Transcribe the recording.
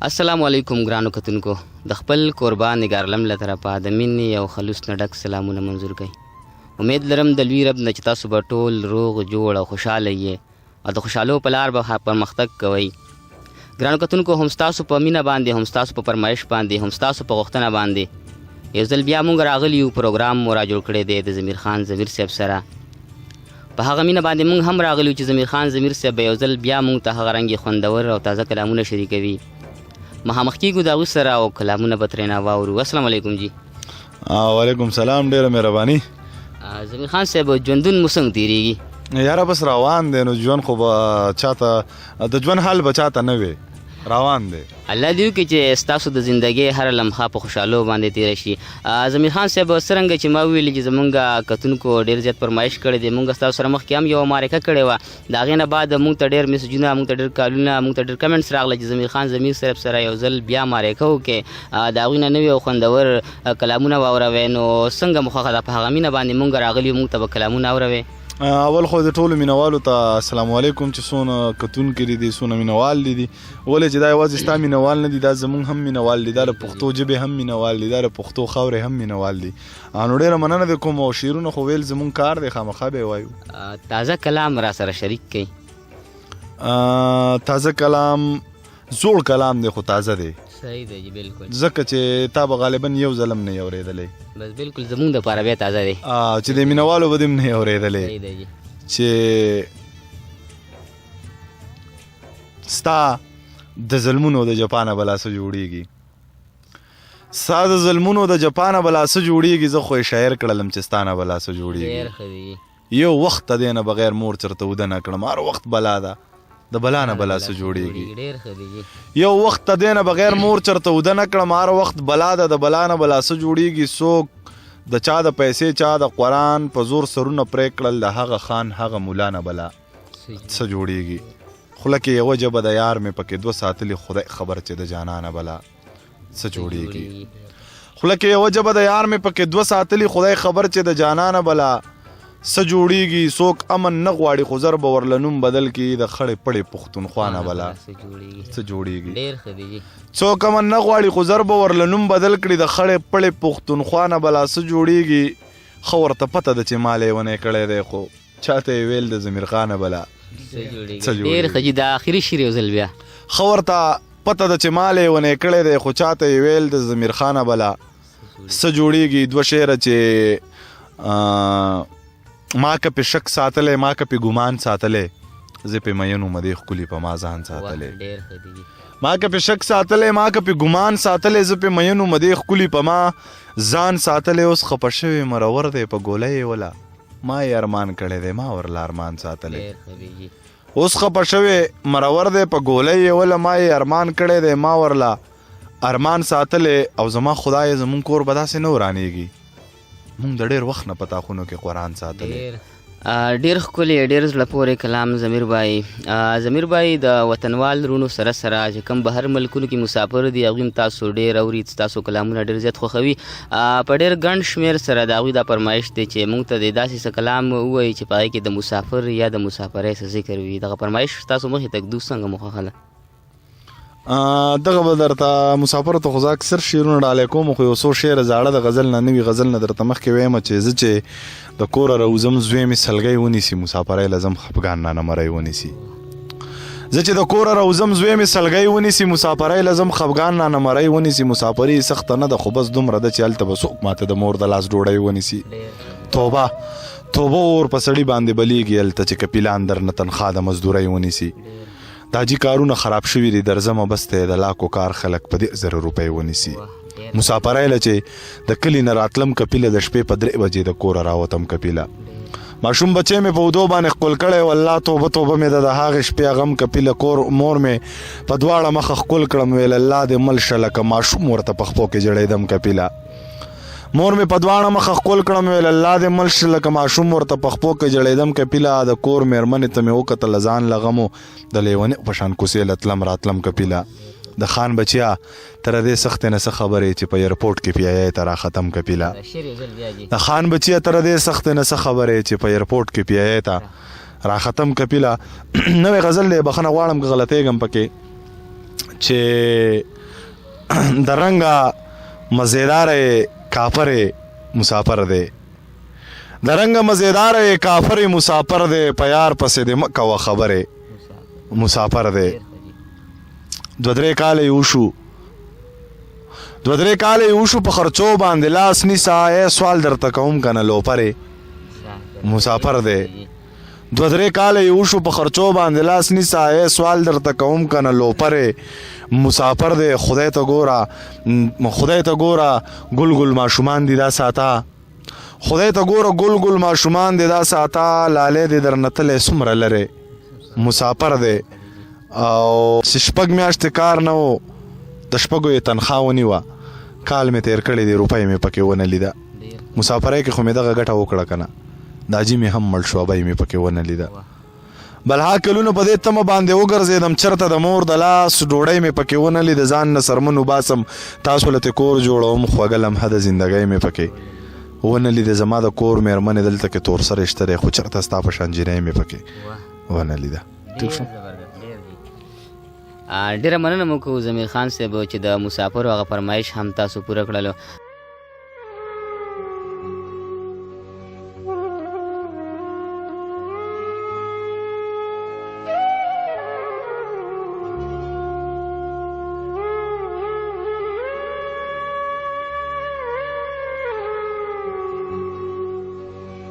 السلام علیکم ګرانو کتونکو د خپل قربان نګارلم له طرفه د مینې او خلوص نه ډک سلامونه منظور کړئ. امید لرم د لوی رب نه چې تاسو به ټول روغ جوړ او خوشحاله یې او د خوشحالو په لار به پرمختګ کوئ. ګرانو کتونکو هم ستاسو په مینه باندې، هم ستاسو په فرمایش باندې، هم ستاسو په غوښتنه باندې یو ځل بیا موږ راغلي یو پروګرام مو را جوړ کړی دی د ضمیر خان ضمیر صاحب سره. په هغه مینه باندې موږ هم راغلي چې ضمیر خان ضمیر صاحب به یو ځل بیا موږ ته هغه رنګې خوندور او تازه کلامونه شریکوي. مخامخ کېږو د هغوی سره او کلامونه به ترېنه واورو. السلام علیکم جی. وعلیکم سلام، ډېره مهرباني. ضمیر خان صاحب ژوندون مو څنګه تېرېږي؟ یاره بس روان دی، نو ژوند خو به چاته د ژوند حال به چاته نه وي، روان دی. الله دې وکړي چې ستاسو د زندګۍ هره لمحه په خوشحالو باندې تېره شي. ضمیر خان صاحب څرنګه چې ما وویلي چې زمونږ کتونکو ډېر زیات فرمایش کړی دی، مونږ ستاسو سره مخکې هم یوه معرکه کړې وه. د هغې نه بعد مونږ ته ډېر میسجونه، مونږ ته ډېر کالونه، مونږ ته ډېر کمنټس راغله چې ضمیر خان ضمیر صاحب سره یو ځل بیا معرکه وکړې، د هغوی نه نوي او خوندور کلامونه واوروئ. نو څنګه مو خوښه ده په هغه مینه باندې مونږ راغلي یو، مونږ ته به کلامونه اورئ. اول خو د ټولو مینوالو ته السلام علیکم چې څونه کتونکي دي، څونه مینوال دي. ولې چې دا یوازې ستا مینوال نه دي، دا زمونږ هم مینوال دي، دا د پښتو ژبې هم مینوال دي، دا د پښتو خاورې هم مینوال دي. نو ډېره مننه د کوم او شعرونه خو ویل زمونږ کار دی، خامخا به یې وایو. تازه کلام را سره شریک کړئ. تازه کلام زوړ کلام دی خو تازه دی. صحیح دی جی، بالکل. ځکه چې تا به غالبا یو ځل هم نه یې اورېدلی. بس بالکل زمونږ دپاره بیا تازه دی. چې د مینوالو به دې هم نه یې اورېدلی. صحیح دی جی. چې ستا د ظلمونو د جپانه بلا څه جوړېږي، ستا د ظلمونو د جپانه بلا څه جوړېږي. زه خو یې شاعر کړلم چې ستانه بلا څه جوړېږي. یو وخت ته دی نه بغیر مور چرته وده نه کړم، هر وخت بلا ده، د بلا نه بلا څه جوړېږي. یو وخت ته دی نه بغیر مور چرته وده نه کړم، هر وخت بلا ده، د بلا نه بلا څه جوړېږي. څوک د چا د پیسې، چا د قرآن په زور سرونه پرې کړل، د هغه خان هغه مولا نه بلا څه جوړېږي. خوله کې یوه ژبه د یار مې پکې دوه ساتلي، خدای خبر چې د جانانه بلا څه جوړېږي. خوله کې یوه ژبه د یار مې پکې دوه ساتلي، خدای خبر چې د جانانه بلا څه جوړېږي. څوک امن نه غواړي خو زر به ورله نوم بدل کړي، د خړې پړې پښتونخوا نه بلا څه جوړېږي. څوک امن نه غواړي خو زر به ورله نوم بدل کړي، د خړې پړې پښتونخوا نه بلا څه جوړېږي. ښه ورته پته ده چې ما لیونی کړی دی، خو چاته یې ویل د ضمیر خانه بلا څه جوړېږي. د آخري شعر یو ځل بیا. ښه ورته پته ده چې ما لیونی کړی دی، خو چاته یې ویل د ضمیر خانه بلا څه جوړېږي. دوه شعره چې ما که پې شک ساتلی، ما که پې ګمان ساتلی، زه پې مینو مدې ښکلي په ما ځان ساتلی. ما که پې شک ساتلی، ما که پې ګمان ساتلی، زه پې مینو مدې ښکلي په ما ځان ساتلی. اوس خفه شوی مرور دی په ګوله یې وله، ما یې ارمان کړی دی، ما ورله ارمان ساتلی. اوس خفه شوی مرور دی په ګوله یې وله، ما یې ارمان کړی دی، ما ورله ارمان ساتلی. او زما خدای زمونږ کور به داسې نه ورانېږي، مونږ د ډېر وخت نه په تاخونو کې قرآن ساتلی. ډېر ښکلی، ډېر زړه پورې کلام ضمیر بای. ضمیر بای د وطنوال رونو سره سره چې کوم بهر ملکونو کې مسافر دي، هغوی هم تاسو ډېر اوري، ستاسو کلامونه ډېر زیات خوښوي. په ډېر ګڼ شمېر سره د هغوی دا فرمایش دی چې موږ ته د داسې څه کلام ووایي چې په هغې کې د مسافر یا د مسافرۍ څه ذکر وي. دغه فرمایش ستاسو مخې ته ږدو، څنګه مو خوښه ده؟ دغه به درته مسافرو ته خو زه اکثر شعرونه ډالۍ کوم، خو یو څو شعره زاړه د غزل نه، نوي غزل نه درته مخکې ویمه چې زه چې د کوره راوځم زوی مې سلګۍ ونیسي، مسافرۍ لزم خفګان نه نمری ونیسي. زه چې د کوره راوځم زوی مې سلګۍ ونیسي، مسافرۍ لزم خفګان نه نمری ونیسي. مسافري سخته نه ده خو بس دومره ده چې هلته به څوک ماته د مور د لاس ډوډۍ ونیسي. توبه توبه اور په سړي باندې بلیږي، هلته چې کپیلان درنه تنخوا د مزدورۍ ونیسي. دا جی کارونه خراب شوي دي، درځمه بس ته د لاکو کار خلک په 10,000 روپۍ ونیسي. مسافرۍ له چې د کلي نه راتلم کپیله، د شپې په 3 بجې د کوره راوتم کپیله. ماشوم بچی مې په ودو باندې ښکل کړی، والله توبه توبه مې د هغې شپې غم کپیله. کور مور مې په دواړه مخه ښکل کړم، ویل الله دې مل شه لکه ماشوم ورته په خپو کې جړېدم کپیله. مور مې په دواړه مخه ښکل کړم، ویل الله دې مل شه لکه ماشوم ورته په خپو کې جړېدم کپیله. د کور مېرمنې ته مې وکتل ځان له غمو، د لیونې په شان کوڅې له تلم راتلم کپیله. د خان بچیا تر دې سختې نه څه خبرې چې په ایرپورټ کې پیایې ته را ختم کپیله. د خان بچیا تر دې سختې نه څه خبرې چې په ایرپورټ کې پیایې ته را ختم کپیله. نوې غزل دی، بخښنه غواړم که غلطېږم پکې، چې د رنګه مزیدار کافر مسافر دی د رنګه مزیدار کافر مسافر دی په یار پسې د مکه و خبرې مسافر دی 2-3 کاله یې وشو 2-3 کاله یې وشو په خرچو باندې لاس نیسه سوال درته کوم که نه لوپرې مسافر دی 2-3 کاله یې وشو په خرچو باندې لاس نیسه سوال درته کوم که نه لوپرې مسافر دی خدای ته ګوره ګل ګل ماشومان دي دا ساته خدای ته ګوره ګل ګل ماشومان دي دا ساته لالی دې در نتلی څومره لرې مسافر دی او چې 6 میاشتې کار نه و د 6 یې تنخواه ونیوه کال مې تیر کړی دی روپۍ مې پکې ونه لیده مسافرۍ کې خو مې دغه ګټه وکړه که نه داجي مې هم مړ شو بۍ مې پکې ونه لیده بلها کلونه په دې تمه باندې وګرځېدم چېرته د مور د لاس ډوډۍ مې پکې ونه لیده ځان نه سرمن وباسم تاسو له تې کور جوړوم خوږه لمحه د زندګۍ مې پکې ونه لیده زما د کور مېرمنې دلته کې تور سره شته دی خو چېرته ستا په شان جینۍ مې پکې ونه لیده ټیک شو ډیره مننه مو کوو ضمیر خان صاحب چې د مسافرو هغه فرمایش هم تاسو پوره کړلو